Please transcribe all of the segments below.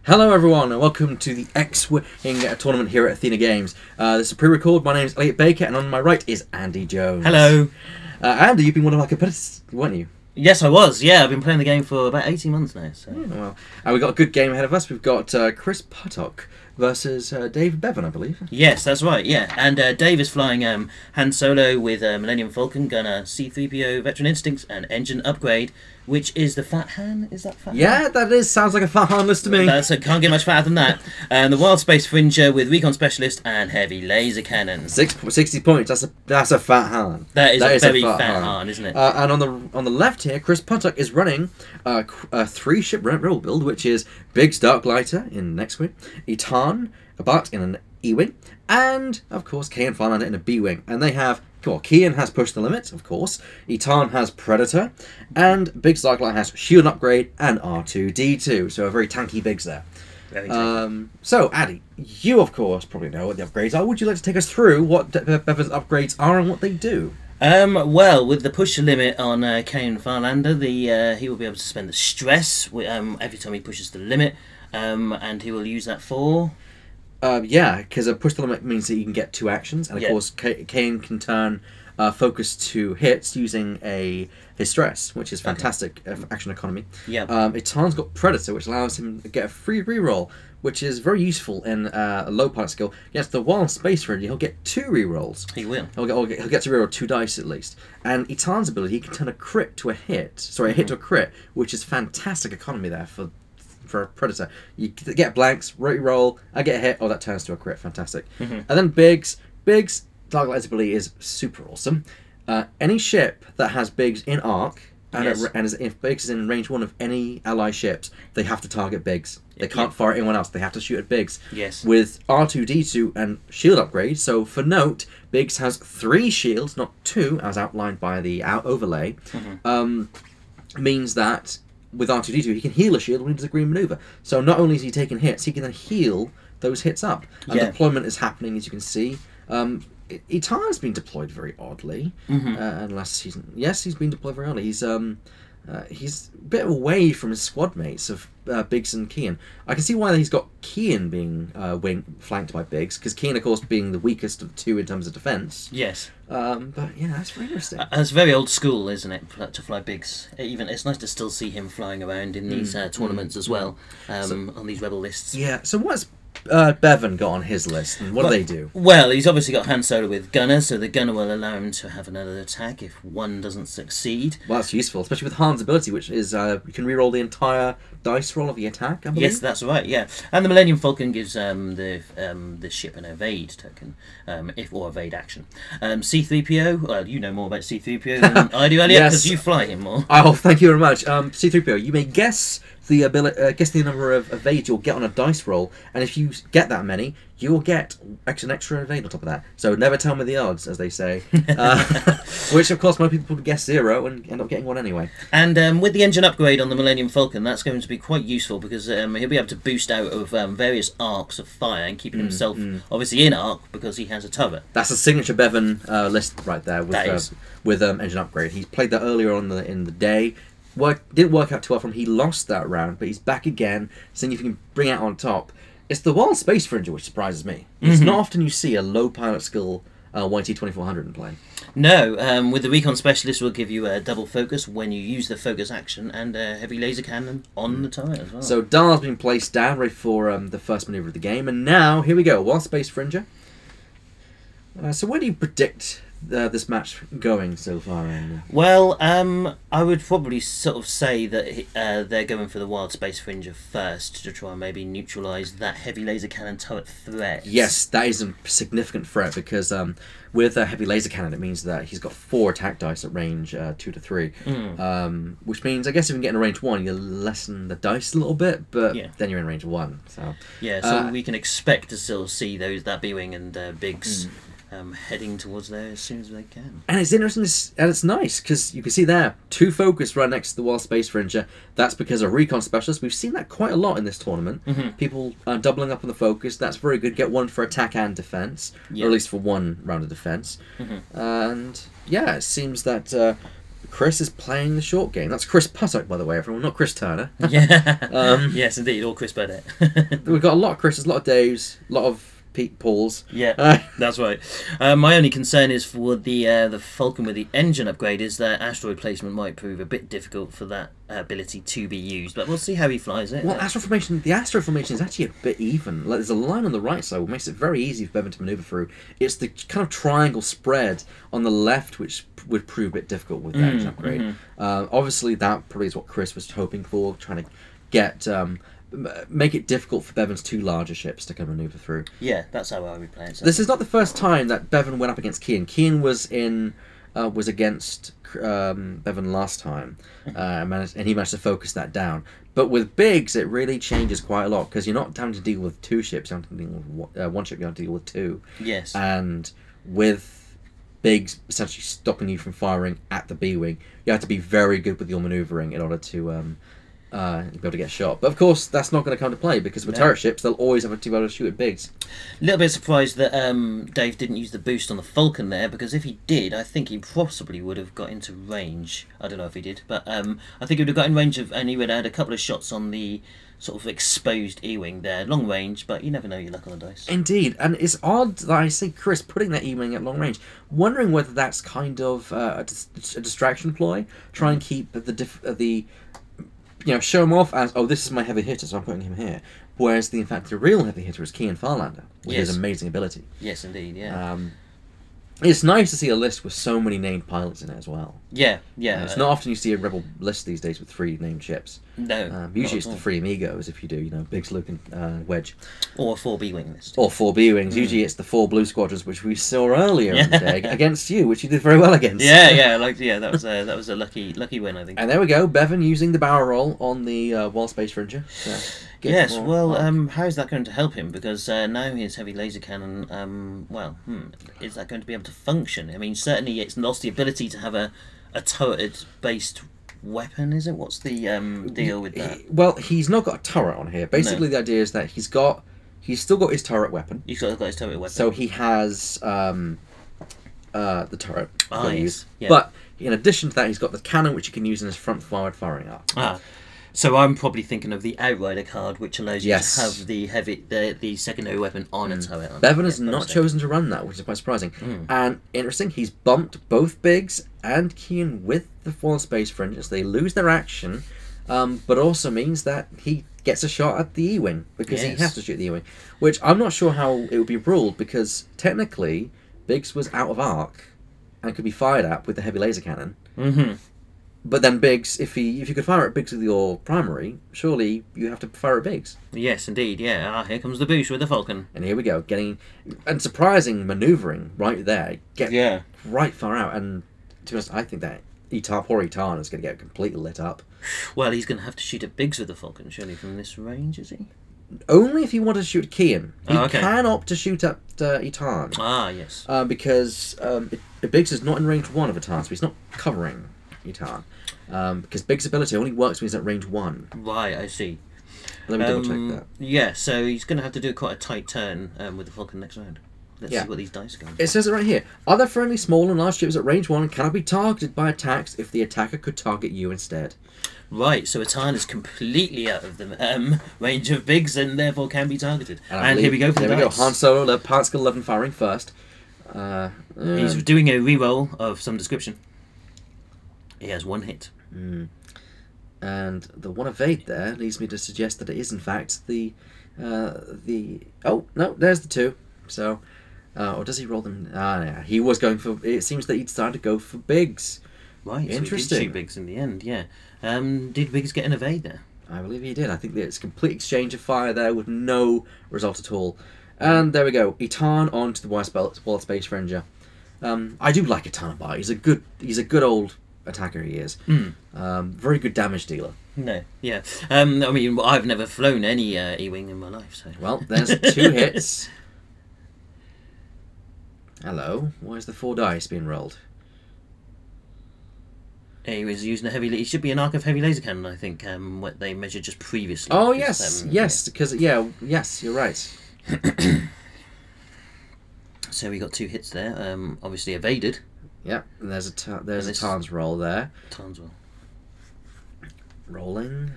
Hello everyone and welcome to the X-Wing tournament here at Athena Games. This is a pre-record. My name is Elliot Baker and on my right is Andy Jones. Hello. Andy, you've been one of my competitors, weren't you? Yes, I was. Yeah, I've been playing the game for about 18 months now. So. Well, we've got a good game ahead of us. We've got Chris Puttock versus Dave Bevan, I believe. Yes, that's right, yeah. And Dave is flying Han Solo with Millennium Falcon, Gunner, C-3PO, Veteran Instincts, and Engine Upgrade, which is the Fat Han. Is that Fat Han? Yeah, that is. Sounds like a Fat Han list to me. Can't get much fatter than that. And the Wild Space Fringer with Recon Specialist and Heavy Laser Cannon. 60 points. That's a Fat Han. That is a very fat Han, isn't it? And on the left here, Chris Puttock is running a 3-ship rule build, which is Biggs Darklighter in X-Wing, Etan, a Butt in an E-Wing, and, of course, Kian Farlander in a B-Wing. And they have... Well, Kian has Push the Limits, of course, Etan has Predator, and Biggs Darklighter has Shield Upgrade and R2-D2. So a very tanky Biggs there. Very tanky. So, Addy, you, of course, probably know what the upgrades are. Would you like to take us through what Bevan's upgrades are and what they do? Well, with the push limit on Kane Farlander, he will be able to spend the stress every time he pushes the limit, and he will use that for... yeah, because a push the limit means that you can get 2 actions, and of course Kane can turn focus to hits using his stress, which is fantastic for action economy. Yeah. Etan's got Predator, which allows him to get a free reroll, which is very useful in a low pilot skill. Against the Wild Space Fringer, he'll get 2 rerolls. He will. He'll get to reroll 2 dice at least. And Etan's ability, he can turn a crit to a hit. Sorry, a hit to a crit, which is fantastic economy there for a Predator. You get blanks, roll, I get a hit, oh, that turns to a crit, fantastic. And then Biggs Darklight's ability is super awesome. Any ship that has Biggs in arc, if Biggs is in range 1 of any ally ships, they have to target Biggs. They can't fire at anyone else, they have to shoot at Biggs. Yes. With R2-D2 and shield upgrade, so for note, Biggs has 3 shields, not 2, as outlined by the overlay, means that with R2-D2, he can heal a shield when he does a green maneuver. So not only is he taking hits, he can then heal those hits up. And deployment is happening, as you can see. Etan's been deployed very oddly. Unless he's been deployed very oddly. He's a bit away from his squad mates of Biggs and Kian. I can see why he's got Kian being flanked by Biggs, because Kian, of course, being the weakest of the 2 in terms of defence. Yes. But yeah, that's very interesting. It's very old school, isn't it, to fly Biggs? It's nice to still see him flying around in these tournaments as well, on these rebel lists. Yeah. So what's Bevan got on his list, and what do they do? Well, he's obviously got Han Solo with Gunner, so the Gunner will allow him to have another attack if one doesn't succeed. Well, that's useful, especially with Han's ability, which is you can reroll the entire dice roll of the attack, I believe. Yes, that's right, yeah. And the Millennium Falcon gives the ship an evade token, or evade action. C-3PO, well, you know more about C-3PO than I do, Elliot, because you fly him more. Oh, thank you very much. C-3PO, you may guess the number of evades you'll get on a dice roll, and if you get that many, you will get an extra evade on top of that. So never tell me the odds, as they say. Which, of course, most people would guess 0 and end up getting 1 anyway. And with the engine upgrade on the Millennium Falcon, that's going to be quite useful, because he'll be able to boost out of various arcs of fire and keeping himself, obviously, in arc, because he has a turret. That's a signature Bevan list right there with engine upgrade. He played that earlier on in the day. Didn't work out too well for him. He lost that round, but he's back again, seeing if he can bring it out on top. It's the Wild Space Fringer which surprises me. It's not often you see a low pilot skill YT-2400 in play. No, with the Recon Specialist, will give you a double focus when you use the focus action, and a heavy laser cannon on the turret as well. So Dar's been placed down ready for the first manoeuvre of the game, and now, here we go, Wild Space Fringer. So where do you predict this match going so far? Well, I would probably sort of say that they're going for the Wild Space Fringer first to try and maybe neutralise that heavy laser cannon turret threat. Yes, that is a significant threat, because with a heavy laser cannon, it means that he's got 4 attack dice at range 2 to 3, which means, I guess, if you can get in range 1, you lessen the dice a little bit, but then you're in range 1. So so we can expect to still see that B-Wing and Biggs heading towards there as soon as they can. And it's interesting, and it's nice, because you can see there, 2 focus right next to the Wild Space Fringer. That's because of Recon Specialist. We've seen that quite a lot in this tournament. People doubling up on the focus. That's very good. Get 1 for attack and defense, or at least for 1 round of defense. And yeah, it seems that Chris is playing the short game. That's Chris Puttock, by the way, everyone, not Chris Turner. Yeah. Yes, indeed, or Chris Burnett. We've got a lot of Chris's, a lot of Daves, a lot of Pauls. Yeah, that's right. My only concern is for the Falcon with the engine upgrade is that asteroid placement might prove a bit difficult for that ability to be used, but we'll see how he flies it. Well, the asteroid formation is actually a bit even. Like, there's a line on the right side which makes it very easy for Bevan to manoeuvre through. It's the kind of triangle spread on the left which would prove a bit difficult with the engine upgrade. Obviously, that probably is what Chris was hoping for, trying to get... make it difficult for Bevan's two larger ships to kind of manoeuvre through. Yeah, that's how I would play it. This is not the first time that Bevan went up against Cian. Cian was against Bevan last time, and he managed to focus that down. But with Biggs, it really changes quite a lot because you're not having to deal with two ships, you're having to deal with one ship, you have to deal with two. Yes. And with Biggs essentially stopping you from firing at the B-wing, you have to be very good with your manoeuvring in order to be able to get shot. But of course, that's not going to come to play because with turret ships, they'll always have to be able to shoot at Biggs. A little bit surprised that Dave didn't use the boost on the Falcon there, because if he did, I think he possibly would have got into range. I don't know if he did, but I think he would have got in range of, and he would have had a couple of shots on the sort of exposed E-wing there, long range, but you never know your luck on the dice. Indeed, and it's odd that I see Chris putting that E-wing at long range, wondering whether that's kind of a distraction ploy, try and keep the show him off as, oh, this is my heavy hitter, so I'm putting him here. Whereas, in fact, the real heavy hitter is Cian Farlander, with his amazing ability. Yes, indeed, yeah. It's nice to see a list with so many named pilots in it as well. Yeah. It's not often you see a Rebel list these days with 3 named ships. No. Usually it's the 3 Amigos, if you do, Biggs, Luke, and Wedge. Or a 4 B-wing list. Or 4 B-wings. Usually it's the 4 Blue Squadrons, which we saw earlier in the day, against you, which you did very well against. That was a lucky win, I think. And there we go, Bevan using the barrel roll on the Wild Space Fringer. Yes, how is that going to help him? Because now his heavy laser cannon, is that going to be able to function? I mean, certainly it's lost the ability to have a turret-based weapon, is it? What's the deal with that? Well, he's not got a turret on here. Basically, the idea is that he's still got his turret weapon. He's got his turret weapon. So he has the turret. Yes. Yeah. But in addition to that, he's got the cannon, which he can use in his front-forward firing arc. So I'm probably thinking of the Outrider card, which allows you to have the secondary weapon on a turret. Bevan has not chosen to run that, which is quite surprising. And interesting, he's bumped both Biggs and Cian with the Wild Space Fringer, so they lose their action, but also means that he gets a shot at the E-wing, because he has to shoot the E-wing, which I'm not sure how it would be ruled, because technically Biggs was out of arc and could be fired at with the heavy laser cannon. But then Biggs, if you could fire at Biggs with your primary, surely you have to fire at Biggs. Yes, indeed, yeah. Here comes the boost with the Falcon. And here we go, and surprising manoeuvring right there. Right far out, and to be honest, I think that poor Etan is going to get completely lit up. Well, he's going to have to shoot at Biggs with the Falcon, surely, from this range, is he? Only if you want to shoot at Cian. He can opt to shoot at Etan. Yes. Because Biggs is not in range 1 of Etan, so he's not covering Etan. Because Biggs' ability only works when he's at range 1. Right, I see. Let me double check that. Yeah, so he's going to have to do quite a tight turn with the Falcon next round. Let's see what these dice are going for. It says it right here. Other friendly small and large ships at range 1 cannot be targeted by attacks if the attacker could target you instead. Right, so Etan is completely out of the range of Biggs and therefore can be targeted. And here we go for the dice. There we go. Han Solo, Particle 11 firing first. He's doing a reroll of some description. He has 1 hit. And the 1 evade there leads me to suggest that it is in fact the oh no, there's the 2. So or does he roll them? Yeah, he was going for. It seems that he decided to go for Biggs. Right, interesting. So he did shoot Biggs in the end. Yeah. Did Biggs get an evade there? I believe he did. I think that it's a complete exchange of fire there with no result at all. And there we go. Etan on to the Wild Space Fringer. I do like Etan Bar. He's a good old attacker, he is. Very good damage dealer. No, yeah. I mean, I've never flown any E-wing in my life, so. Well, there's 2 hits. Hello. Why is the 4 dice being rolled? He was using a heavy. He should be an arc of heavy laser cannon, I think. What they measured just previously. Oh yes, because yes, you're right. So we got 2 hits there. Obviously evaded. Yep, and there's a this- Tarn's roll there. Tarnswell. Rolling.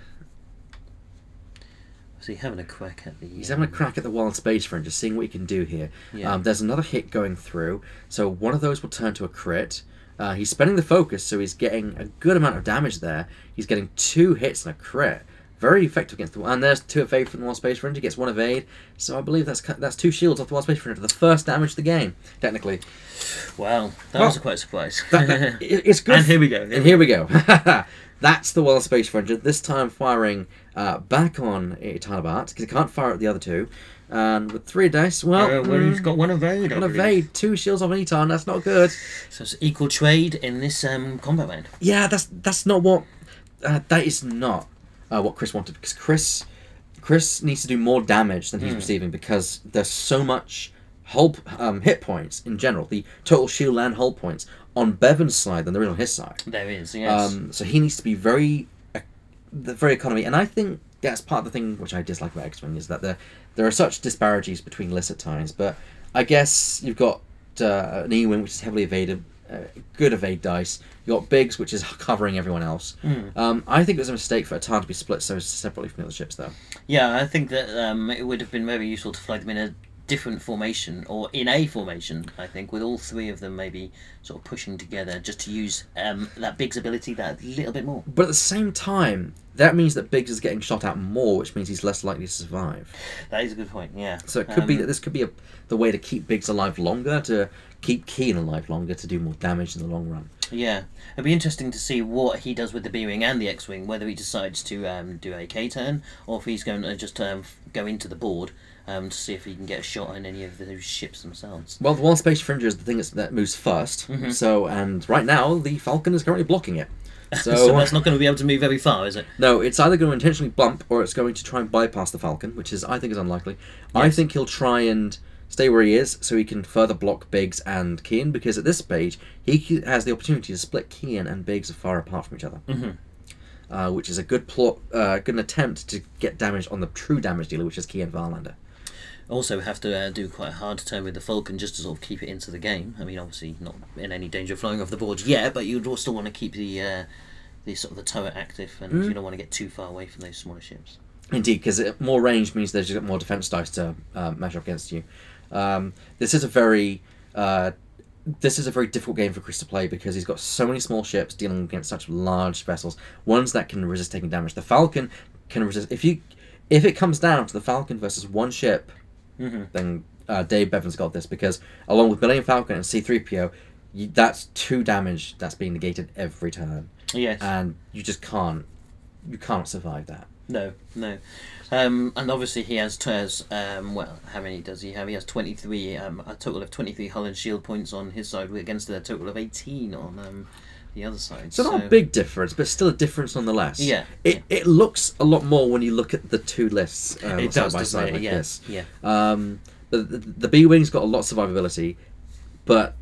So he's having a crack at the... He's having a crack at the Wild Space Ranger, seeing what he can do here. Yeah. There's another hit going through, so one of those will turn to a crit. He's spending the focus, so he's getting a good amount of damage there. He's getting 2 hits and a crit. Very effective against the... And there's 2 evade from the Wild Space Ranger, gets 1 evade. So I believe that's 2 shields off the Wild Space Ranger. The first damage of the game, technically. Wow, that was quite a surprise. It's good. And here we go. Here we go. That's the Wild Space Ranger, this time firing back on Etanabat, because he can't fire at the other 2. And with 3 dice, well, he's got 1 evade. 1 evade, 2 shields off an Eton, that's not good. So it's equal trade in this combat round. Yeah, that's not what... that is not what Chris wanted, because Chris needs to do more damage than he's receiving, because there's so much hull hit points in general, the total shield and hull points, on Bevan's side than there is on his side. There is, yes. So he needs to be very economy, and I think that's part of the thing which I dislike about X-Wing, is that there are such disparities between lists at times, but I guess you've got an E-Wing which is heavily evaded, good evade dice. You got Biggs, which is covering everyone else. I think it was a mistake for a Tarn to be split so separately from the other ships, though. Yeah, I think that it would have been very useful to fly them in a different formation, or in a formation, I think, with all 3 of them maybe sort of pushing together, just to use that Biggs ability that little bit more. But at the same time, that means that Biggs is getting shot at more, which means he's less likely to survive. That is a good point, yeah. So it could be that this could be the way to keep Biggs alive longer, to keep Keen alive longer, to do more damage in the long run. Yeah, it'd be interesting to see what he does with the B-Wing and the X-Wing, whether he decides to do a K-turn, or if he's going to just go into the board to see if he can get a shot on any of those ships themselves. Well, the Wild Space Ranger is the thing that moves first, so, and right now, the Falcon is currently blocking it. So that's not going to be able to move very far, is it? No, it's either going to intentionally bump, or it's going to try and bypass the Falcon, which I think is unlikely. Yes. I think he'll try and stay where he is, so he can further block Biggs and Kian, because at this stage, he has the opportunity to split Kian and Biggs far apart from each other. Which is a good good attempt to get damage on the true damage dealer, which is Kian Varlander. Also have to do quite a hard turn with the Falcon just to sort of keep it into the game. I mean, obviously not in any danger of flying off the board yet, but you'd still want to keep the sort of the turret active, and you don't want to get too far away from those smaller ships. Indeed, because more range means there's just more defense dice to measure up against you. This is a very difficult game for Chris to play, because he's got so many small ships dealing against such large vessels, ones that can resist taking damage. The Falcon can resist. If it comes down to the Falcon versus one ship, then Dave Bevan's got this, because along with Millennium Falcon and C-3PO, that's 2 damage that's being negated every turn. Yes. And you just can't survive that. No. And obviously he has well, how many does he have? He has 23, a total of 23 hull and shield points on his side, against a total of 18 on the other side. So not a big difference, but still a difference nonetheless. Yeah. It looks a lot more when you look at the 2 lists it side does, by side like this. Yeah. The B-Wing's got a lot of survivability, but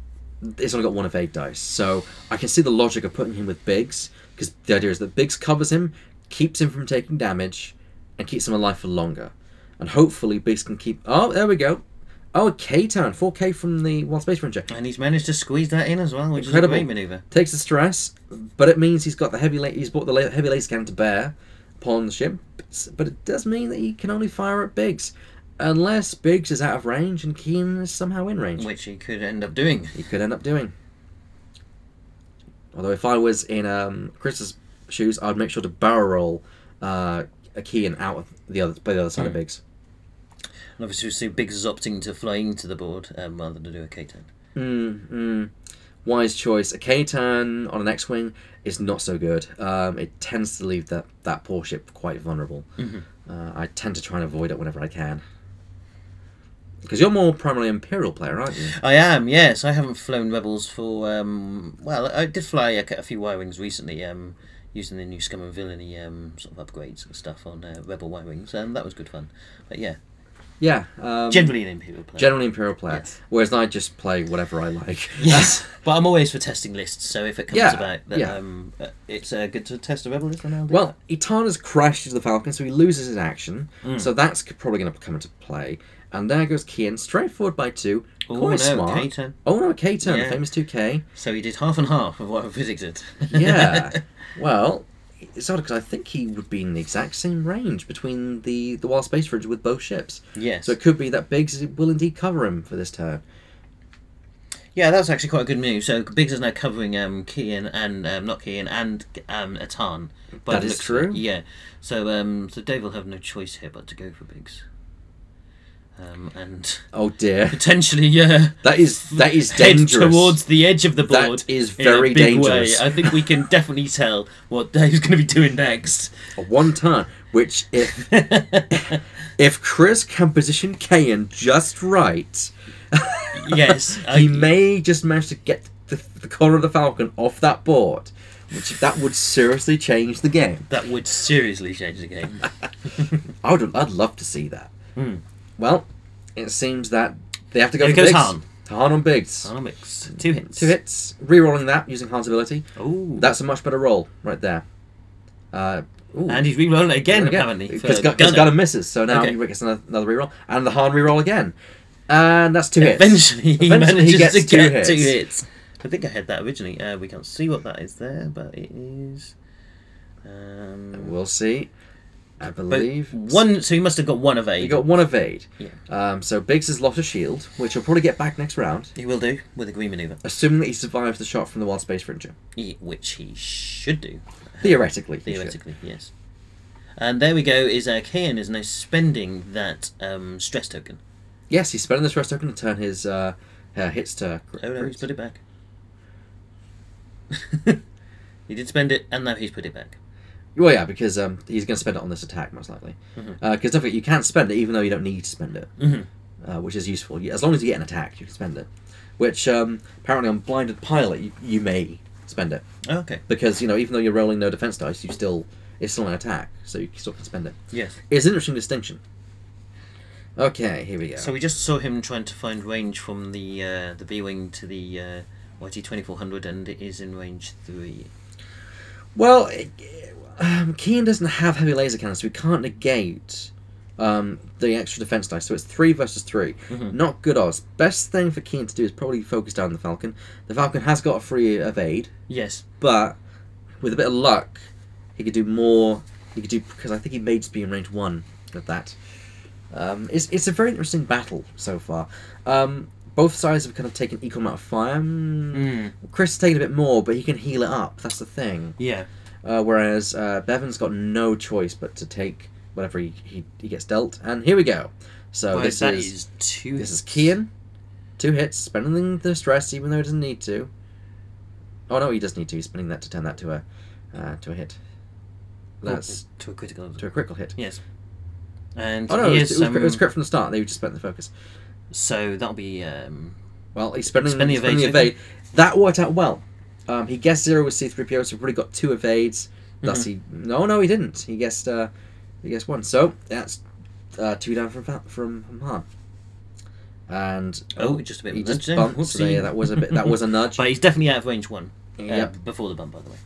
it's only got 1 evade dice. So I can see the logic of putting him with Biggs, because the idea is that Biggs covers him, keeps him from taking damage, and keeps him alive for longer. And hopefully Biggs can keep... Oh, there we go. Oh, a K-turn. 4K from the Wild Space Ranger. And he's managed to squeeze that in as well, which Incredible. Is a great manoeuvre. Takes the stress, but it means he's got the he's brought the heavy laser cannon to bear upon the ship. But it does mean that he can only fire at Biggs, unless Biggs is out of range and Keen is somehow in range. Which he could end up doing. Although if I was in Chris's shoes, I'd make sure to barrel roll a Keen out of the other side of Biggs. And obviously, we see Biggs is opting to fly into the board rather than do a K-turn. Wise choice. A K-turn on an X-Wing is not so good. It tends to leave that poor ship quite vulnerable. I tend to try and avoid it whenever I can. Because you're more primarily Imperial player, aren't you? I am, yes. I haven't flown Rebels for... well, I did fly a few Y-Wings recently, using the new Scum and Villainy sort of upgrades and stuff on Rebel Y-Wings, and that was good fun. But yeah. Yeah. Generally an Imperial player. Generally Imperial player. Yes. Whereas I just play whatever I like. Yes, but I'm always for testing lists, so if it comes Yeah, about that yeah. it's good to test a rebel list, then I'll do Well, Etana's crashed into the Falcon, so he loses his action. Mm. So that's probably going to come into play. And there goes Kian, straight forward by 2. that. Oh, Quite no, smart. K-turn. Oh no, K-turn, Yeah. the famous 2K. So he did half and half of what I predicted. Yeah. Well, it's odd because I think he would be in the exact same range between the Wild Space Fridge with both ships. Yes. So it could be that Biggs will indeed cover him for this turn. Yeah, that's actually quite a good move. So Biggs is now covering Kian and not Kian and Atan. That is true. Yeah. So so Dave will have no choice here but to go for Biggs. And Oh dear. potentially, yeah, That is head dangerous. towards the edge of the board. That is in a very big dangerous. way. I think we can definitely tell what Dave's going to be doing next. A 1 turn, which if Chris can position Kayan just right, Yes, he may just manage to get the corner of the Falcon off that board, that would seriously change the game. that would seriously change the game. I'd love to see that. Hmm. Well, it seems that they have to go Here for goes Biggs. Han. Han on Biggs. On a mix. 2 hits. 2 hits. Rerolling that using Han's ability. Oh, That's a much better roll right there. Ooh. and he's re-rolling it again apparently. Because for Gunner misses, so now Okay. he gets another reroll, and the Han reroll again, and that's 2 hits. Eventually, he Eventually he manages gets to two get 2 hits. hits. I think I had that originally. We can't see what that is there, but it is. We'll see. I But believe one. So he must have got 1 evade. You got 1 evade. Yeah. So Biggs has lost a shield, which he'll probably get back next round, He will do with a green maneuver, assuming that he survives the shot from the Wild Space Fringer. which he should do. Theoretically. he should. Theoretically, yes. And there we go. Is Kian is now spending that stress token. Yes, he's spending the stress token to turn his hits to. Oh no, he's put it back. He did spend it, and now he's put it back. Well, yeah, because he's going to spend it on this attack most likely. Because don't forget, you can spend it even though you don't need to spend it, which is useful. As long as you get an attack, you can spend it. Which apparently on Blinded Pilot you may spend it, Oh, okay. because even though you're rolling no defense dice, it's still an attack, so you still can spend it. Yes. It's an interesting distinction. Okay, here we go. So we just saw him trying to find range from the B-wing to the YT-2400, and it is in range 3. Well, Keen doesn't have heavy laser cannons, so he can't negate the extra defense dice. So it's 3 versus 3. Not good odds. Best thing for Keen to do is probably focus down the Falcon. The Falcon has got a free evade, Yes. but with a bit of luck, he could do more. He could do, because I think he may just be in range 1 of that. It's a very interesting battle so far. Both sides have kind of taken equal amount of fire. Chris has taken a bit more, but he can heal it up. That's the thing. Yeah. Whereas Bevan's got no choice but to take whatever he gets dealt. And here we go. So Well, this that is 2 this hits. is Kian. 2 hits, spending the stress even though he doesn't need to. Oh no, he does need to. He's spending that to turn that to a hit. That's to a critical. to a critical hit. Yes. And Oh no, he it is, was correct from the start. They just spent the focus. so that'll be Well, he's spending Spend the the evade. That worked out well. He guessed 0 with C-3PO, so he probably got 2 evades. Thus he... No, he didn't. He guessed 1. So, that's 2 down from Han. And... just a bit he of a just nudge bumped. there. So yeah, that was a nudge. But he's definitely out of range 1. Yep. Before the bump, by the way.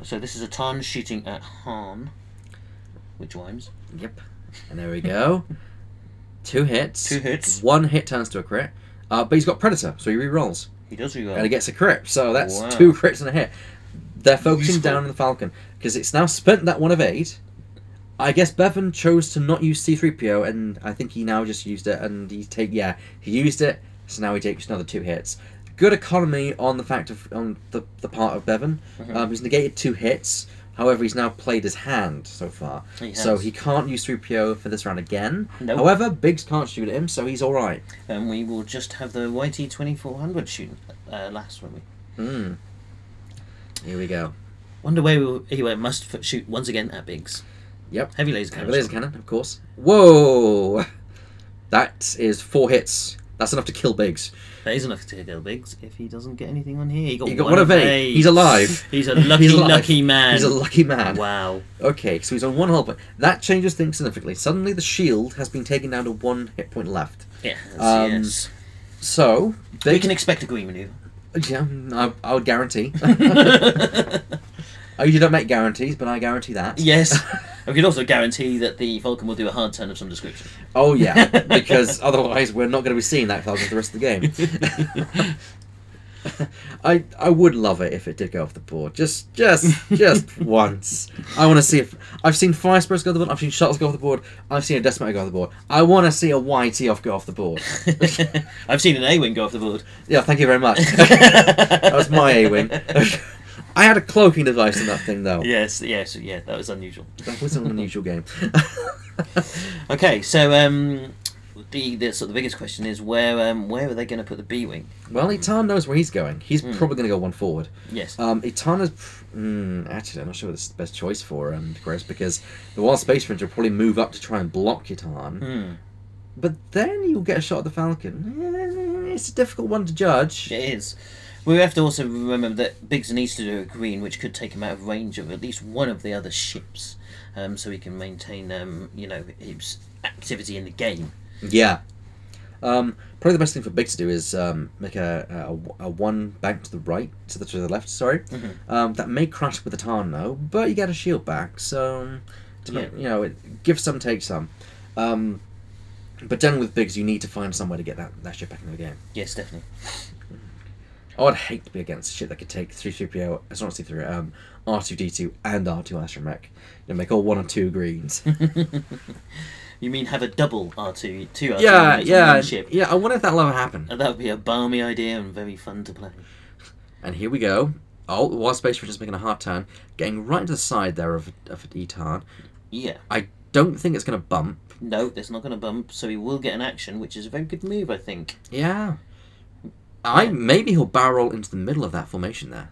So this is a Tarn shooting at Han, which rhymes. Yep. And there we go. 2 hits. 2 hits. 1 hit turns to a crit. But he's got Predator, so he re-rolls. He does reroll. And he gets a crit. So that's Wow. 2 crits and a hit. They're focusing Useful. down on the Falcon. Because it's now spent that 1 evade. I guess Bevan chose to not use C-3PO, and I think he now just used it, and he used it, so now he takes another 2 hits. Good economy on the the part of Bevan. He's negated 2 hits. However, he's now played his hand so far. So he can't use 3PO for this round again. Nope. However, Biggs can't shoot at him, so he's alright. And we will just have the YT-2400 shoot last, won't we? Here we go. Wonder where he must shoot once again at Biggs. Yep. Heavy laser cannon. Heavy laser cannon, of course. Whoa! That is 4 hits That's enough to kill Biggs. That is enough to kill Biggs if he doesn't get anything on here. He got one of 8. He's alive. He's a lucky, lucky man. He's a lucky man. Wow. Okay, so he's on 1 hull point. That changes things significantly. Suddenly the shield has been taken down to 1 hit point left. Yeah, yes. So... we can expect a green manoeuvre. Yeah, I would guarantee. I usually don't make guarantees, but I guarantee that. Yes. We can also guarantee that the Falcon will do a hard turn of some description. Oh, yeah, because otherwise we're not going to be seeing that Falcon for the rest of the game. I would love it if it did go off the board. Just once. I want to see if... I've seen Fire Sparrows go off the board, I've seen Shuttles go off the board, I've seen a Decimator go off the board. I want to see a YT off go off the board. I've seen an A-Wing go off the board. Yeah, thank you very much. That was my A-Wing. I had a cloaking device in that thing, though. Yes, yeah, that was unusual. That was an unusual game. Okay, so the sort of the biggest question is where are they going to put the B-Wing? Well, Itan knows where he's going. He's probably going to go 1 forward. Yes. Itan is... actually, I'm not sure this is the best choice for Chris, because the Wild Space Marines will probably move up to try and block Itan. But then you'll get a shot at the Falcon. It's a difficult one to judge. It is. We have to also remember that Biggs needs to do a green, which could take him out of range of at least one of the other ships, so he can maintain, his activity in the game. Yeah. Probably the best thing for Biggs to do is make a 1 bank to the right, to the left. Sorry. That may crash with the Tarn, though, but you get a shield back, so it gives some, takes some. But then with Biggs, you need to find somewhere to get that ship back in the game. Yes, definitely. I'd hate to be against a ship that could take 3CPO, it's not C3, R2D2 and R2 Astromech. Make all 1 or 2 greens. You mean have a double R2, 2 R2 yeah, one ship? Yeah, I wonder if that'll ever happen. That would be a balmy idea and very fun to play. And here we go. Oh, the Wild Space Marine is making a hard turn, getting right to the side there of Etan. Yeah. I don't think it's going to bump. No, it's not going to bump, so he will get an action, which is a very good move, I think. Yeah. Maybe he'll barrel roll into the middle of that formation there.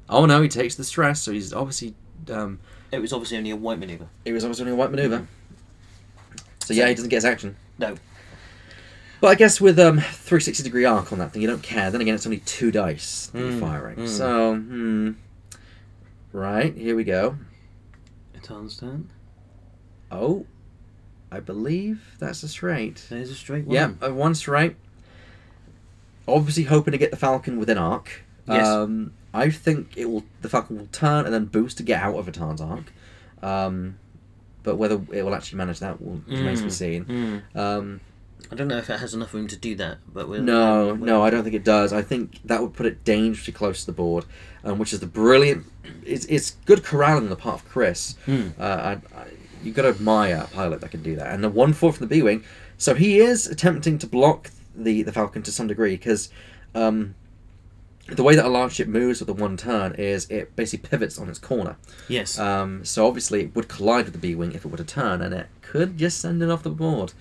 Oh no, he takes the stress, so he's obviously... it was obviously only a white manoeuvre. It was obviously only a white manoeuvre. So yeah, he doesn't get his action. No. But I guess with 360-degree arc on that thing, you don't care. Then again, it's only 2 dice that you're firing. So, right, here we go. Etan's turn. Oh, I believe that's a straight. There's a straight one. Yeah, 1 straight. Obviously hoping to get the Falcon within arc. Yes. I think the Falcon will turn and then boost to get out of Etan's arc. But whether it will actually manage that remains to be seen. I don't know if it has enough room to do that, but no, I don't think it does. I think that would put it dangerously close to the board, which is the brilliant... It's good corralling on the part of Chris. You've got to admire a pilot that can do that. And the 1/4 from the B-Wing, so he is attempting to block the Falcon to some degree, because the way that a large ship moves with the 1 turn is it basically pivots on its corner. Yes. So obviously it would collide with the B-Wing if it were to turn, and it could just send it off the board.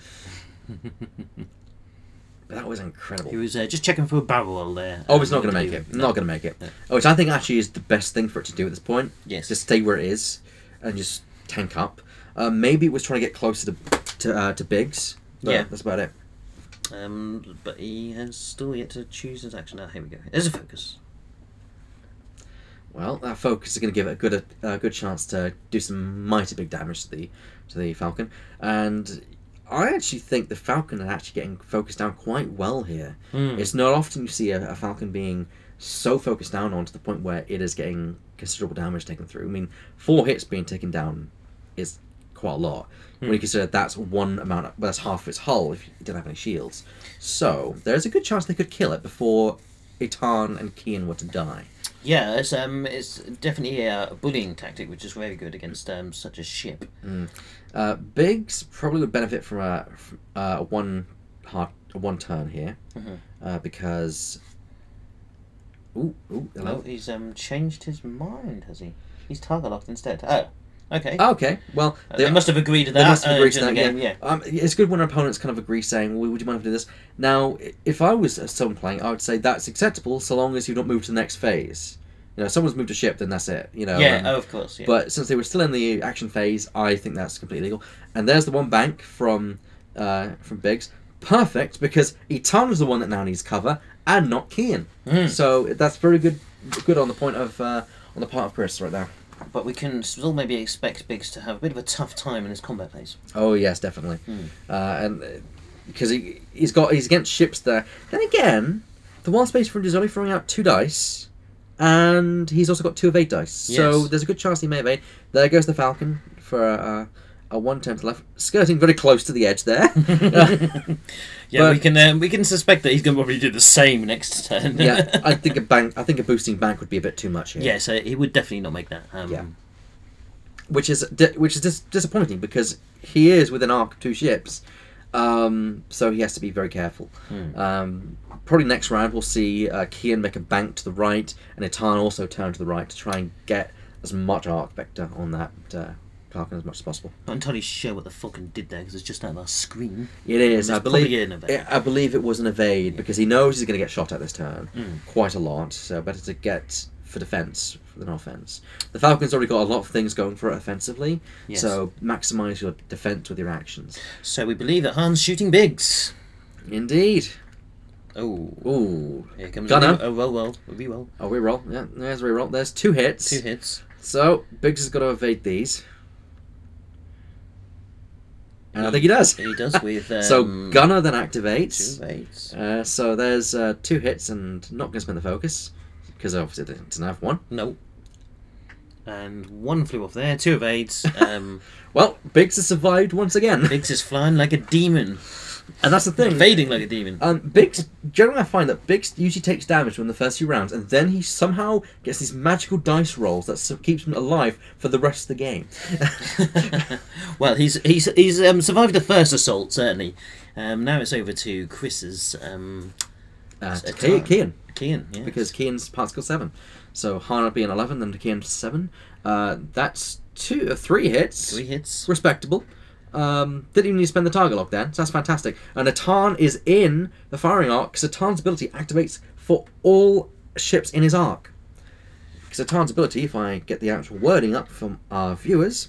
That was incredible. He was just checking for a barrel roll there. Oh, it's not going to make it. Not going to make it. No. Which I think actually is the best thing for it to do at this point. Yes. Just stay where it is and just tank up. Maybe it was trying to get closer to Biggs. But yeah. That's about it. But he has still yet to choose his action. Now, here we go. There's a focus. Well, that focus is going to give it a good chance to do some mighty big damage to the Falcon, and I actually think the Falcon is actually getting focused down quite well here. It's not often you see a Falcon being so focused down on to the point where it is getting considerable damage taken through. I mean, 4 hits being taken down is quite a lot. When you consider that's that's half of its hull if you don't have any shields. So there's a good chance they could kill it before Etan and Kian were to die. Yeah, it's definitely a bullying tactic, which is very good against such a ship. Biggs probably would benefit from a one turn here, because. Ooh, hello. No, he's changed his mind, has he? He's target locked instead. Oh. Okay. Okay. Well, they must have agreed to that. They must have agreed to that. Game, yeah. It's good when opponents kind of agree, saying, "Well, would you mind if we do this?" Now, if I was someone playing, I would say that's acceptable, so long as you don't move to the next phase. If someone's moved a ship, then that's it. Yeah. Of course. Yeah. But since they were still in the action phase, I think that's completely legal. And there's the 1 bank from Biggs. perfect because Etana's the one that now needs cover and not Kian. So that's very good on the point of on the part of Chris right there. But we can still maybe expect Biggs to have a bit of a tough time in his combat phase. Oh yes, definitely, and because he's against ships there. Then again, the Wild Space Fringe is only throwing out 2 dice, and he's also got 2 of 8 dice. Yes. So there's a good chance he may evade. There goes the Falcon for a 1/10 left, skirting very close to the edge there. Yeah, we can suspect that he's going to probably do the same next turn. Yeah, I think a boosting bank would be a bit too much here. Yeah, so he would definitely not make that. Yeah, which is disappointing because he is with an arc of 2 ships, so he has to be very careful. Probably next round we'll see Kian make a bank to the right, and Etan also turn to the right to try and get as much arc vector on that. Falcon as much as possible. Not entirely sure what the Falcon did there because it's just out of our screen. It is. I believe it was an evade because he knows he's going to get shot at this turn quite a lot. So better to get for defense than offense. The Falcon's already got a lot of things going for it offensively. Yes. So maximize your defense with your actions. So we believe that Han's shooting Biggs. Indeed. Oh. Ooh. Here comes a reroll. Oh, reroll. Yeah, there's a reroll. There's 2 hits. 2 hits. So Biggs has got to evade these. And I think he does. He does with... so Gunner then activates. 2 evades. So there's 2 hits and not going to spend the focus. Because obviously it doesn't have 1. No. And 1 flew off there. 2 evades. Well, Biggs has survived once again. Biggs is flying like a demon. And that's the thing. Evading like a demon. Biggs, generally I find that Biggs usually takes damage in the first few rounds, and then he somehow gets these magical dice rolls that keeps him alive for the rest of the game. Well, he's survived the first assault, certainly. Now it's over to Chris's... Kian. Kian, yeah. Because Kian's particle 7. So Han being 11, then Kian 7. That's 3 hits. 3 hits. Respectable. Didn't even need to spend the target lock then, so that's fantastic. And Etan is in the firing arc, because Etan's ability activates for all ships in his arc. Because Etan's ability, if I get the actual wording up from our viewers,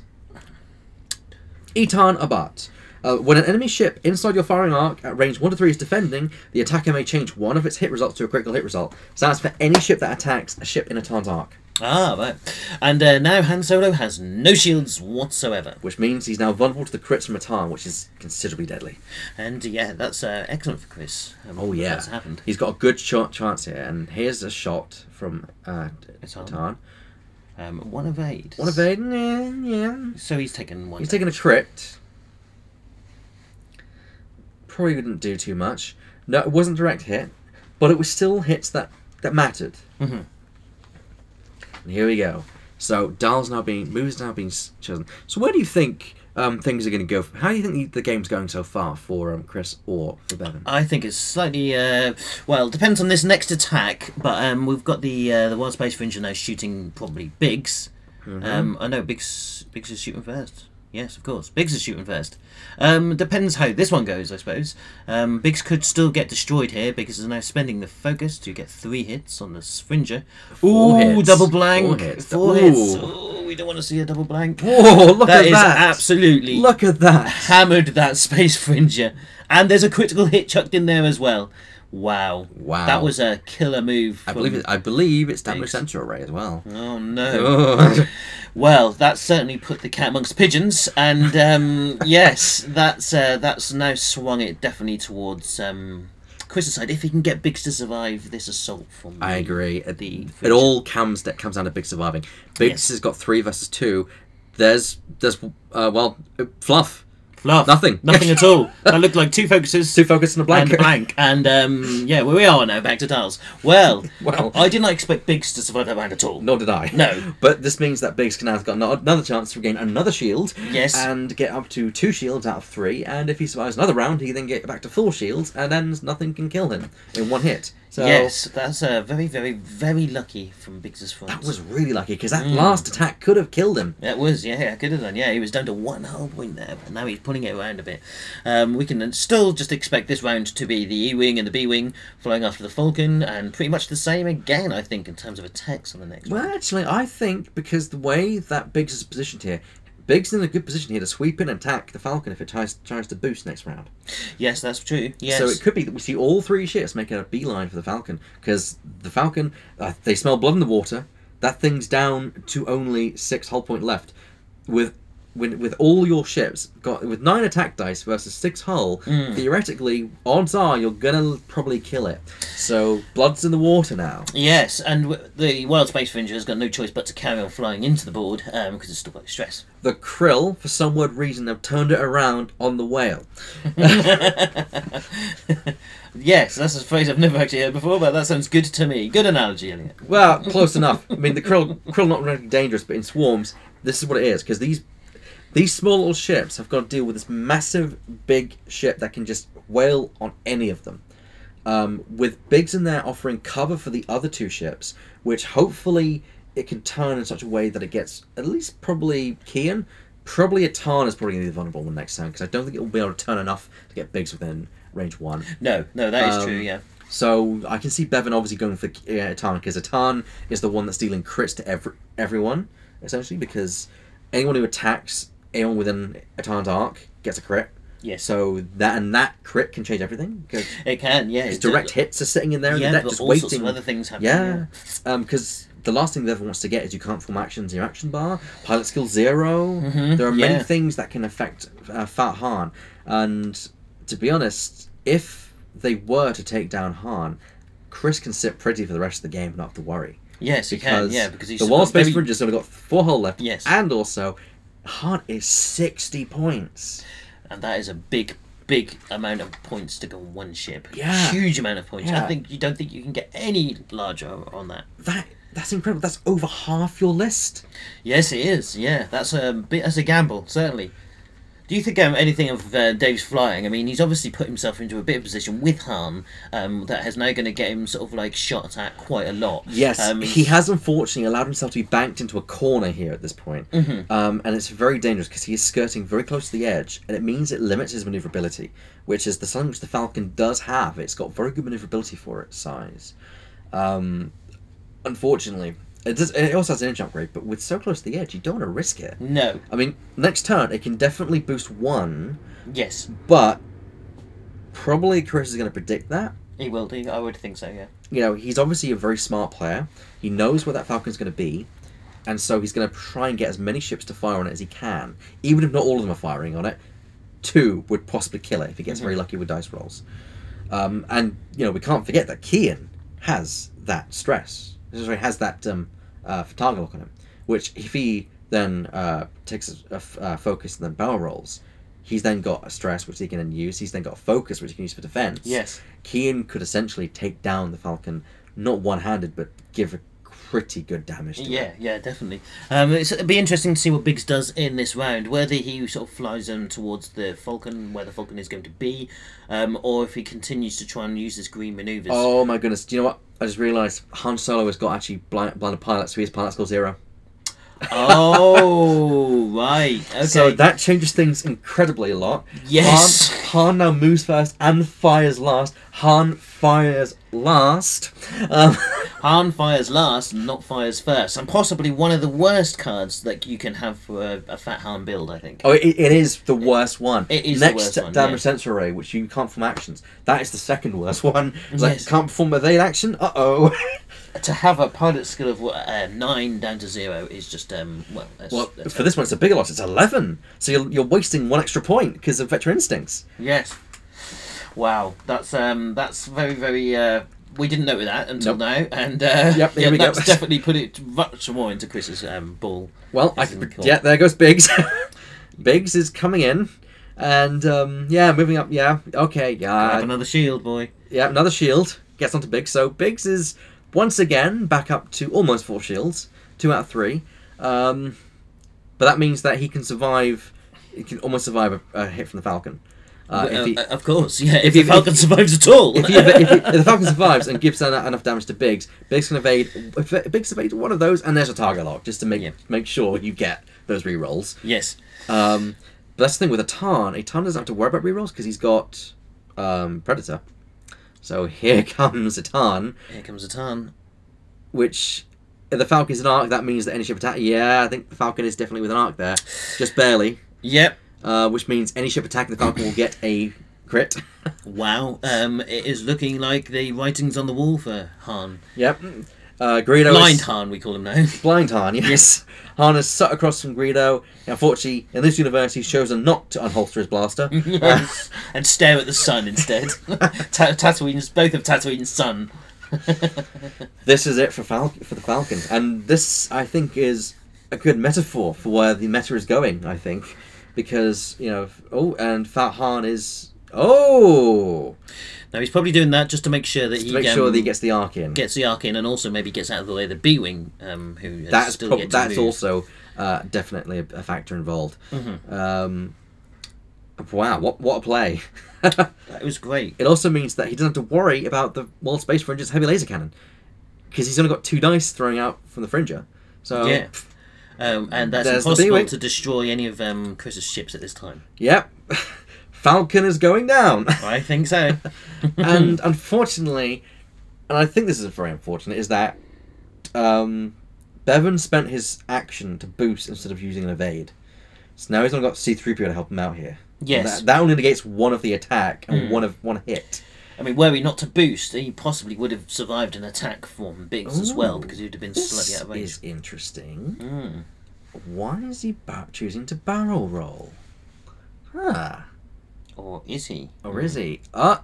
Etan Abat. When an enemy ship inside your firing arc at range 1 to 3 is defending, the attacker may change one of its hit results to a critical hit result. So that's for any ship that attacks a ship in Etan's arc. Ah, right. And now Han Solo has no shields whatsoever. Which means he's now vulnerable to the crits from Etan, which is considerably deadly. And yeah, that's excellent for Chris. Oh yeah, that's happened. He's got a good chance here, and here's a shot from Etan. 1 evade. 1 evade, yeah. So he's taken 1. He's taken a crit. Probably didn't do too much. No, it wasn't a direct hit, but it was still hits that mattered. Mm-hmm. And here we go. So moves now being chosen. So where do you think things are going to go? How do you think the game's going so far for Chris or for Bevan? I think it's slightly well, depends on this next attack. But we've got the Wild Space Fringe now shooting probably Biggs. Mm-hmm. I know Biggs is shooting first. Yes, of course. Biggs is shooting first. Depends how this one goes, I suppose. Biggs could still get destroyed here. Biggs is now spending the focus to get 3 hits on the Springer. Ooh, double blank. 4 hits. Oh, we don't want to see a double blank. Whoa, look at that. That is absolutely... Look at that. Hammered that Space Fringer. And there's a critical hit chucked in there as well. Wow. That was a killer move. I believe it's damage center array as well. Oh no. Well, that certainly put the cat amongst the pigeons, and yes, that's now swung it definitely towards Chris's side. If he can get Biggs to survive this assault from I agree. It all comes down to Biggs surviving. Biggs has got 3 versus 2. There's fluff. Nothing at all. That looked like 2 focuses. 2 focuses and a blank. And yeah, where we are now, back to tiles. Well, I did not expect Biggs to survive that round at all. Nor did I. No. But this means that Biggs can have got another chance to regain another shield. Yes. And get up to 2 shields out of 3. And if he survives another round, he can then get back to 4 shields, and then nothing can kill him in 1 hit. So yes, that's very, very, very lucky from Biggs's front. That was really lucky, because that last attack could have killed him. It was, yeah, could have done. Yeah, he was down to 1 hull point there, but now he's pulling it around a bit. We can still just expect this round to be the E-Wing and the B-Wing flying after the Falcon, and pretty much the same again, I think, in terms of attacks on the next Well, round. actually, I think, because the way that Biggs is positioned here, Big's in a good position here to sweep in and attack the Falcon if it tries to boost next round. Yes, that's true. Yes. So it could be that we see all 3 ships making a beeline for the Falcon, because the Falcon, they smell blood in the water. That thing's down to only 6 hull point left. With all your ships with 9 attack dice versus 6 hull, theoretically, odds are you're gonna probably kill it. So blood's in the water now. Yes, and the Wild Space Ranger has got no choice but to carry on flying into the board because it's still got stress. The Krill, for some weird reason, have turned it around on the whale. Yes, that's a phrase I've never actually heard before, but that sounds good to me. Good analogy, Elliot. Well, close enough. I mean, the Krill not really dangerous, but in swarms, this is what it is, because these small little ships have got to deal with this massive, big ship that can just whale on any of them. With Biggs in there offering cover for the other 2 ships, which hopefully it can turn in such a way that it gets at least probably Kian. Probably a Tarn is probably going to be vulnerable the next time, because I don't think it will be able to turn enough to get Biggs within range 1. No, that is true, yeah. So I can see Bevan obviously going for Atan, because Atan is the one that's dealing crits to everyone, essentially, because anyone who attacks anyone within Atan's arc gets a crit. Yes. So that crit can change everything. It can, yeah. His direct hits are sitting in there in the deck, just all waiting. Sorts of other things happening. Yeah. Because the last thing Bevan wants to get is you can't form actions in your action bar. Pilot skill 0. There are many things that can affect Fat Han. And to be honest, if they were to take down Han, Chris can sit pretty for the rest of the game, not have to worry. Yes, he can. Yeah, because he's the Wild Space Ranger's only got 4 hull left. Yes, and also Han is 60 points, and that is a big amount of points to go on one ship. Yeah, huge amount of points. Yeah. I think you don't think you can get any larger on that. That's incredible. That's over half your list. Yes, it is. Yeah, that's a gamble, certainly. Do you think anything of Dave's flying? I mean, he's obviously put himself into a bit of position with Han that is now going to get him sort of like shot at quite a lot. Yes, he has unfortunately allowed himself to be banked into a corner here at this point. And it's very dangerous because he is skirting very close to the edge, and it means it limits his manoeuvrability, which is something which the Falcon does have. It's got very good manoeuvrability for its size. Unfortunately, it also has an inch upgrade, but with so close to the edge, you don't want to risk it. No. I mean, next turn, it can definitely boost 1. Yes. But probably Chris is going to predict that. He will do. I would think so, yeah. You know, he's obviously a very smart player. He knows where that Falcon's going to be. And so he's going to try and get as many ships to fire on it as he can. Even if not all of them are firing on it, 2 would possibly kill it if he gets very lucky with dice rolls. And, you know, we can't forget that Kian has that stress. Sorry, has that target lock on him, which if he then takes a focus and then barrel rolls, he's then got a stress which he can then use. He's then got a focus which he can use for defense. Yes. Kian could essentially take down the Falcon, not one-handed, but give a pretty good damage to it. Yeah, definitely. It'd be interesting to see what Biggs does in this round, whether he sort of flies them towards the Falcon, where the Falcon is going to be, or if he continues to try and use his green manoeuvres. Oh my goodness, do you know what? I just realised Han Solo has got actually blinded pilot, so he has pilot skill 0. Oh, right. Okay. So that changes things incredibly a lot. Yes. Han now moves first and fires last. Han fires last. Han fires last, not fires first. And possibly one of the worst cards that you can have for a Fat Han build, I think. Oh, it is the worst one. It is Next the worst one, Damage Sensor Array, which you can't perform actions. That is the second worst one. It's like, can't perform evade action? Uh-oh. To have a pilot skill of 9 down to 0 is just that's for this one it's a bigger loss. It's 11, so you're wasting 1 extra point because of Vector Instincts. Yes. Wow, that's very very. We didn't know that until now, and yep, here we go. That's definitely put it much more into Chris's ball. Well, there goes Biggs. Biggs is coming in, and moving up. Yeah, okay, yeah. Grab another shield, boy. Yeah, another shield gets onto Biggs. So Biggs is once again back up to almost 4 shields, 2 out of 3. But that means that he can survive. He can almost survive a hit from the Falcon. Of course, yeah. If the Falcon survives at all, if the Falcon survives and gives enough damage to Biggs, Biggs can evade. If Biggs evades one of those, and there's a target lock just to make sure you get those rerolls. Yes. But that's the thing with a Tarn doesn't have to worry about rerolls because he's got Predator. So here comes a Tarn. Here comes a Tarn. Which if the Falcon's an arc, that means that any ship attack... Yeah, I think the Falcon is definitely with an arc there. Just barely. Yep. Which means any ship attacking the Falcon will get a crit. Wow. It is looking like the writing's on the wall for Han. Yep. Greedo Blind Han, we call him now. Blind Han, yes. Han is sat across from Greedo. Unfortunately, in this universe, he's chosen not to unholster his blaster. Yes. And stare at the sun instead. Tatooine's, both of Tatooine's sun. This is it for the Falcon. And this, I think, is a good metaphor for where the meta is going, I think. Because, you know... Oh, and Fat Han is... Oh! Now, he's probably doing that just to make sure that he gets the arc in. Gets the arc in, and also maybe gets out of the way of the B-Wing, who that's still yet to that's move. also definitely a factor involved. Mm-hmm. Wow, what a play! That was great. It also means that he doesn't have to worry about the World Space Fringer's heavy laser cannon, because he's only got 2 dice throwing out from the Fringer. So yeah, and that's impossible to destroy any of Chris's ships at this time. Yep. Falcon is going down. I think so. And unfortunately, and I think this is very unfortunate, is that Bevan spent his action to boost instead of using an evade. So now he's only got C-3PO to help him out here. Yes. That only negates one of the attack and one hit. I mean, were he not to boost, he possibly would have survived an attack from Biggs as well, because he would have been slightly out of range. This is interesting. Why is he choosing to barrel roll? Huh. Or is he? Or is he? Oh,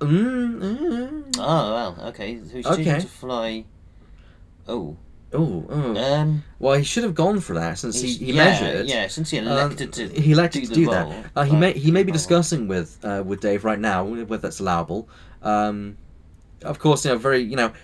well, okay. So he's choosing to fly... Oh. Well, he should have gone for that since he measured. Yeah, since he elected to do that. He may be discussing with Dave right now whether that's allowable. Of course,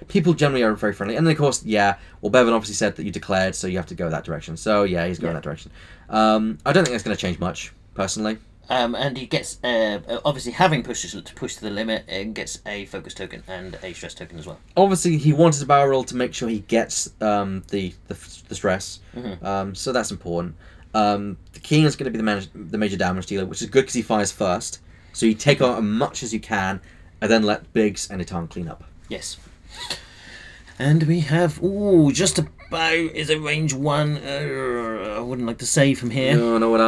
people generally are very friendly, and then of course, Bevan obviously said that you declared, so you have to go that direction. So yeah, he's going that direction. I don't think that's going to change much, personally. And he gets, obviously having pushed to the limit, gets a focus token and a stress token as well. Obviously, he wanted to barrel roll to make sure he gets the stress, so that's important. The Keen is going to be the major damage dealer, which is good because he fires first. So you take out as much as you can, and then let Biggs and Itan clean up. Yes. And we have, just about is a range 1. I wouldn't like to say from here. No, nor would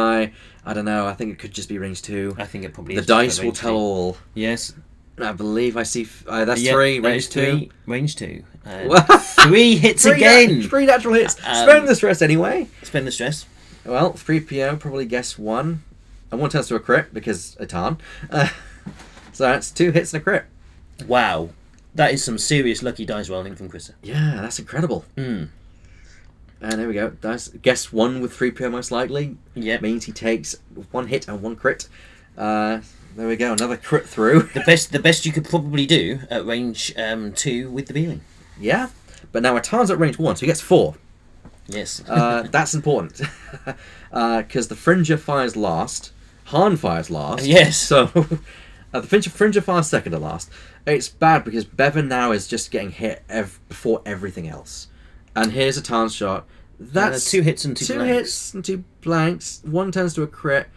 I don't know. I think it could just be range 2. I think it probably is. The dice will tell all. Yes. I believe I see... that's 3, range 2. Range 2. 3 hits again! 3 natural hits. Spend the stress anyway. Spend the stress. Well, 3PO probably guess 1. I want us to a crit because Itan. So that's 2 hits and a crit. Wow. That is some serious lucky dice rolling from Chris. Yeah, that's incredible. And there we go. Dice. Guess 1 with 3PO most likely. Yep. Means he takes 1 hit and 1 crit. There we go. Another crit through. The best you could probably do at range 2 with the Beeling. Yeah. But now Itan's at range 1, so he gets 4. Yes. That's important. Because the Fringer fires last. Han fires last. Yes. So the Fringer fires second to last. It's bad because Bevan now is just getting hit before everything else. And here's a Tarn shot. That's 2 hits and 2 blanks. 2 hits and 2 blanks. 1 turns to a crit.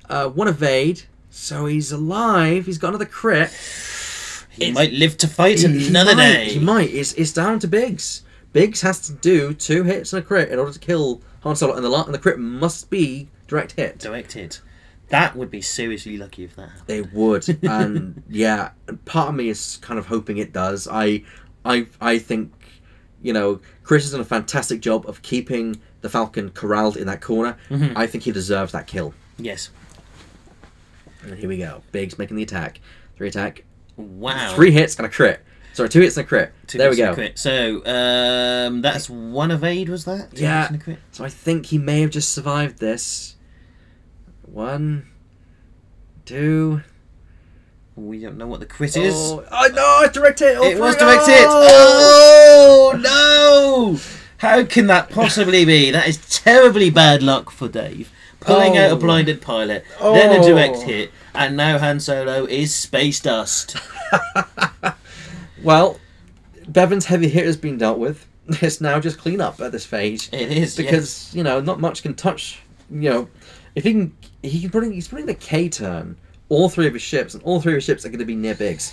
1 evade. So he's alive. He's got another crit. He might live to fight another day. He might. It's down to Biggs. Biggs has to do 2 hits and a crit in order to kill Han Solo, and the crit must be direct hit. Direct hit. That would be seriously lucky if that happened. They would, and yeah, part of me is kind of hoping it does. I think, Chris has done a fantastic job of keeping the Falcon corralled in that corner. I think he deserves that kill. Yes. And here we go. Biggs making the attack. 3 attack. Wow. 3 hits and a crit. Sorry, 2 hits and a crit. There we go. Crit. So that's 1 evade, was that? 2 hits and a crit? So I think he may have just survived this. 1, 2. We don't know what the crit is. Oh no! It's direct hit. It was direct hit. Oh no! How can that possibly be? That is terribly bad luck for Dave. Pulling out a blinded pilot, then a direct hit, and now Han Solo is space dust. Well, Bevan's heavy hit has been dealt with. It's now just clean up at this phase. It is because not much can touch. If he's putting the K turn all three of his ships, and all three of his ships are going to be near Biggs.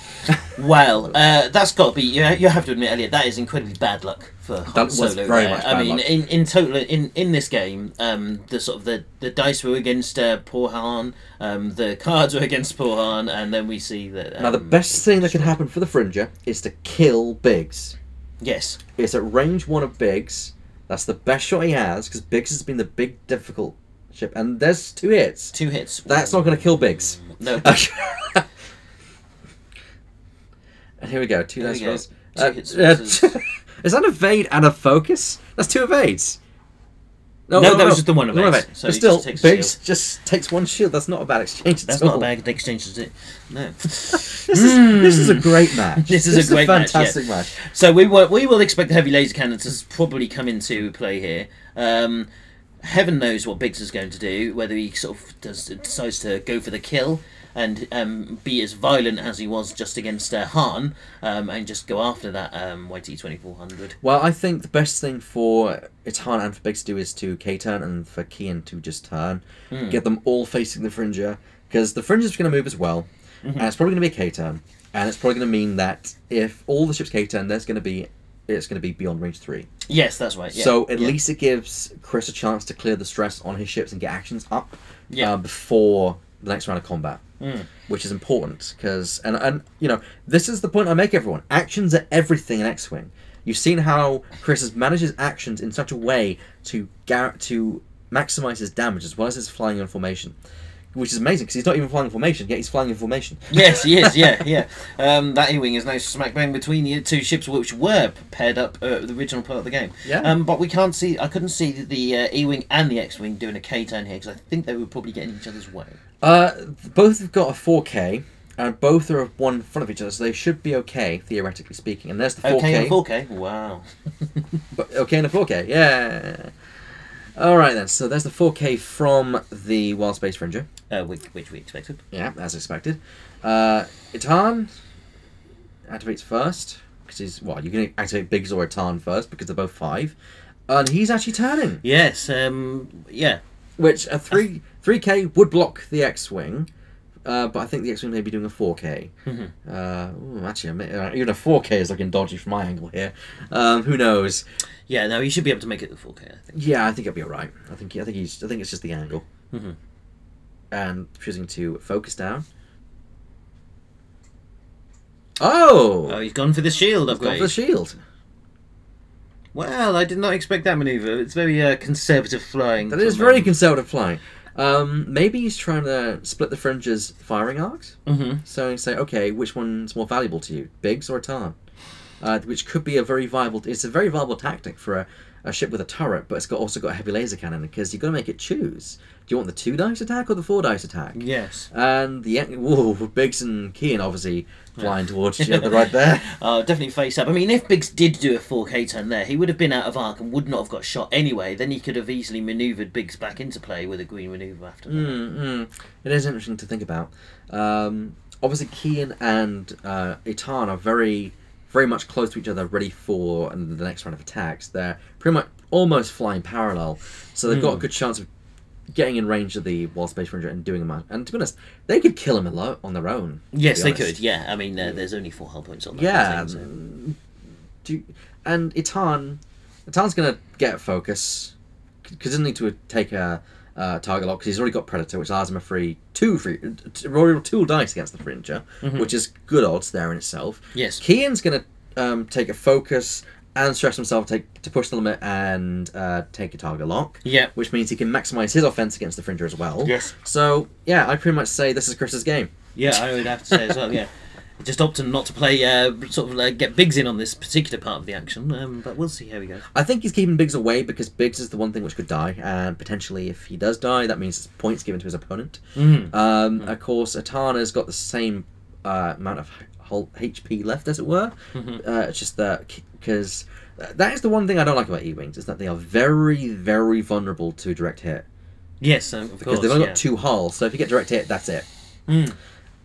Well, that's got to be. You have to admit, Elliot, that is incredibly bad luck for Han Solo. Very much bad I mean, luck. in total, in this game, the sort of the dice were against poor Han, the cards were against poor Han, and then we see that. Now, the best thing that can happen for the Fringer is to kill Biggs. Yes. It's at range 1 of Biggs. That's the best shot he has, because Biggs has been the big difficult ship, and there's 2 hits. 2 hits. That's not going to kill Biggs. No. And here we go. 2 dice rolls. 2 hits. Is that an evade and a focus? That's 2 evades. No, that was just the one evade. So but he still, just takes Biggs shield. just takes 1 shield. That's not a bad exchange. That's not a bad exchange, is it? No. This is a great match. This is a great match, fantastic match. So we will expect the heavy laser cannon to probably come into play here. Heaven knows what Biggs is going to do. Whether he sort of decides to go for the kill and be as violent as he was just against Han, and just go after that YT 2400. Well, I think the best thing for Itan and for Biggs to do is to K-turn, and for Kian to just turn. Get them all facing the Fringer, because the Fringer's going to move as well, and it's probably going to be a K-turn, and it's probably going to mean that if all the ships K-turn, it's going to be beyond range 3. Yes, that's right. Yeah. So at least it gives Chris a chance to clear the stress on his ships and get actions up before the next round of combat. Which is important, because and you know, this is the point I make, everyone. Actions are everything in X-Wing. You've seen how Chris has managed his actions in such a way to maximize his damage as well as his flying in formation, which is amazing, because he's not even flying in formation, yet he's flying in formation. Yes, he is. Yeah. That E-wing is now smack bang between the 2 ships which were paired up at the original part of the game. Yeah. But we can't see. I couldn't see the E-wing and the X-wing doing a K-turn here, because I think they were probably getting in each other's way. Both have got a 4K, and both are one in front of each other, so they should be okay, theoretically speaking. And there's the 4K. Okay, and 4K. Wow. But okay, and a 4K. Yeah. All right then. So there's the 4K from the Wild Space Fringer. Which we expected. Yeah, as expected. Itan activates first, because he's you can activate Biggs or Itan first because they're both 5, and he's actually turning. Yes. Yeah. Which a 3K would block the X-wing, but I think the X-wing may be doing a 4K. Actually, even a 4K is looking dodgy from my angle here. Who knows? Yeah. No, he should be able to make it the 4K. I think. Yeah, I think he'll be alright. I think it's just the angle. And choosing to focus down. Oh, he's gone for the shield he's upgrade. gone for the shield. Well, I did not expect that manoeuvre. It's very conservative flying. That is very conservative flying. Maybe he's trying to split the Fringer's firing arcs. So he'd say, okay, which one's more valuable to you, Biggs or Tarn? Which could be a very viable tactic for a ship with a turret, but it's also got a heavy laser cannon, because you've got to make it choose. Do you want the 2 dice attack or the 4 dice attack? Yes. And Biggs and Kian obviously flying towards each other right there. Definitely face up. I mean, if Biggs did do a 4K turn there, he would have been out of arc and would not have got shot anyway. Then he could have easily manoeuvred Biggs back into play with a green manoeuvre after that. It is interesting to think about. Obviously, Kian and Itan are very much close to each other, ready for the next round of attacks. They're pretty much almost flying parallel, so they've got a good chance of getting in range of the Wild Space Ranger and doing them. And to be honest, they could kill him on their own. Yes, they could. Yeah, I mean, there's only 4 hull points on that. Yeah. Thing, and Itan's going to get focus, because he doesn't need to take a target lock, because he's already got Predator, which allows him a roll 2 dice against the Fringer, which is good odds there in itself. Yes. Kian's going to take a focus and stress himself to push the limit and take a target lock. Yeah. Which means he can maximise his offence against the Fringer as well. Yes. So, yeah, I pretty much say this is Chris's game. Yeah, I would have to say as well, yeah. Just opting not to play, get Biggs in on this particular part of the action, but we'll see how he goes. I think he's keeping Biggs away, because Biggs is the one thing which could die, and potentially if he does die, that means points given to his opponent. Of course, Atana's got the same amount of HP left, as it were. It's just that, because that is the one thing I don't like about E-Wings, is that they are very, very vulnerable to direct hit. Yes, of course. Because they've only got 2 hulls, so if you get direct hit, that's it.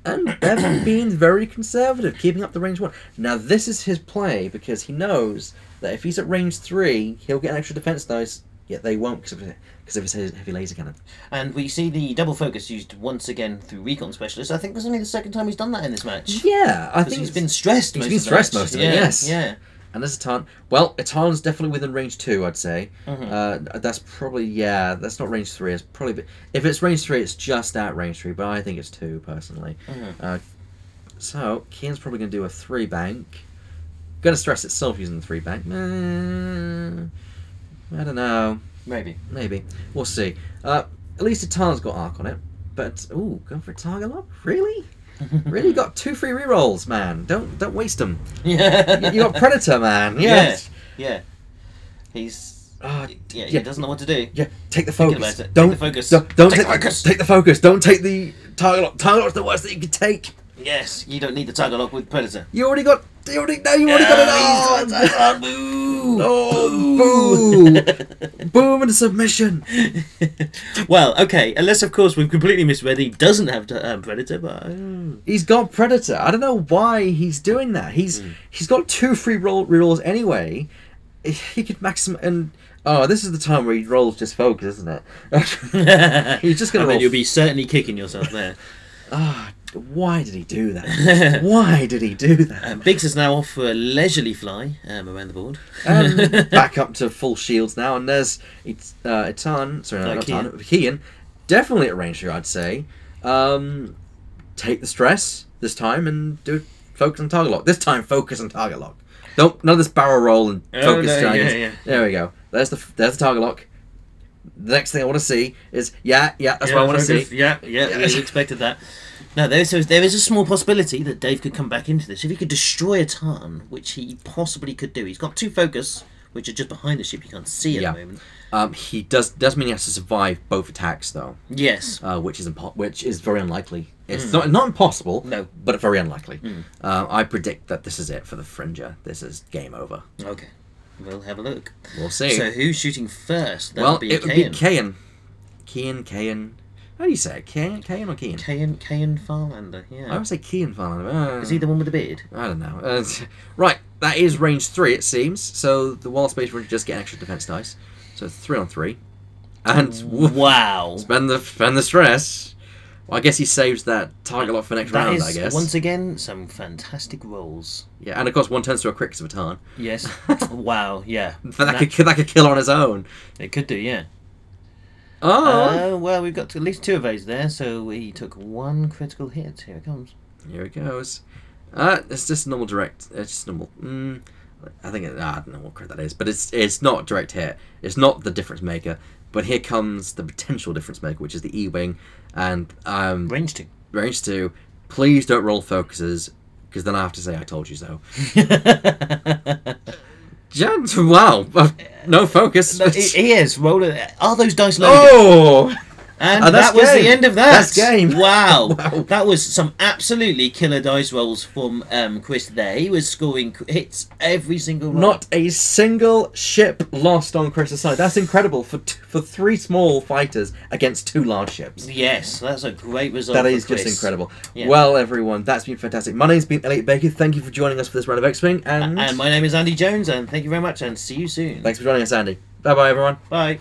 And they've been very conservative, keeping up the range 1. Now, this is his play, because he knows that if he's at range 3, he'll get an extra defense dice Yeah, they won't because of his heavy laser cannon. And we see the double focus used once again through Recon Specialist. I think that's only the second time he's done that in this match. Yeah, I think he's been stressed. He's been stressed most of it. Yes. Yeah. And there's a Tarn. Well, a Tarn's definitely within range 2, I'd say. That's probably, that's not range 3. It's probably, if it's range 3, it's just at range 3, but I think it's 2, personally. So, Kian's probably going to do a 3 bank. Going to stress itself using the 3 bank. I don't know. Maybe. We'll see. At least a Tarn's got arc on it. But, ooh, going for a target lock? Really? Really got 2 free rerolls, man. Don't waste them. Yeah. You got Predator, man. Yes. Yeah. He's. He doesn't know what to do. Yeah. Take the focus. Take the focus. Don't take the focus. Take the focus. Don't take the target lock. Target lock's the worst that you could take. Yes. You don't need the target lock with Predator. You already got. You already got it on. Boo! Oh, boo! Boom and a submission. Well, okay. Unless, of course, we've completely misread. He doesn't have Predator, but he's got Predator. I don't know why he's doing that. He's got 2 free rerolls anyway. He could maximum and this is the time where he rolls just focus, isn't it? He's just gonna. You'll be certainly kicking yourself there. Why did he do that? Why did he do that? Biggs is now off for a leisurely fly around the board. Back up to full shields now, and there's Kian, definitely at range here, I'd say. Take the stress this time and do focus on target lock. This time, focus on target lock. None of this barrel roll and focus dragons. Yeah. There we go. There's the target lock. The next thing I want to see is that's what I want to see. Yeah, we expected that. Now, there is a small possibility that Dave could come back into this. If he could destroy a Tarn, which he possibly could do. He's got 2 focus, which are just behind the ship. You can't see at the moment. He does mean he has to survive both attacks, though. Yes. Which is very unlikely. It's not impossible, no, but very unlikely. I predict that this is it for the Fringer. This is game over. Okay. We'll have a look. We'll see. So who's shooting first? It would be Kayan. Kayan. How do you say it? Kayan or Kian? Kayan Farlander, yeah. I would say Kian Farlander. Is he the one with the beard? I don't know. Right, that is range 3, it seems. So the wall space will just get extra defense dice. So 3 on 3. And wow. Spend the stress. Well, I guess he saves that target lock for next round, I guess. Once again, some fantastic rolls. Yeah, and of course one turns to a crit because of a Tarn. Yes. Wow, yeah. That could kill on its own. It could do, yeah. Oh! Well, we've got at least 2 evades there, so he took 1 critical hit. Here it comes. Here it goes. It's just normal direct. It's just normal. I think I don't know what crit that is, but it's not direct hit. It's not the difference maker. But here comes the potential difference maker, which is the E-wing, and range 2. Range 2. Please don't roll focuses, because then I have to say I told you so. Wow, no focus. No, he is rolling. Are those dice loaded? Oh! And that was the end of that. That's game. Wow. That was some absolutely killer dice rolls from Chris there. He was scoring hits every single roll. Not a single ship lost on Chris's side. That's incredible for 3 small fighters against 2 large ships. Yes, that's a great result. That is just incredible. Yeah. Well, everyone, that's been fantastic. My name's been Elliot Baker. Thank you for joining us for this round of X-Wing. And my name is Andy Jones, and thank you very much, and see you soon. Thanks for joining us, Andy. Bye-bye, everyone. Bye.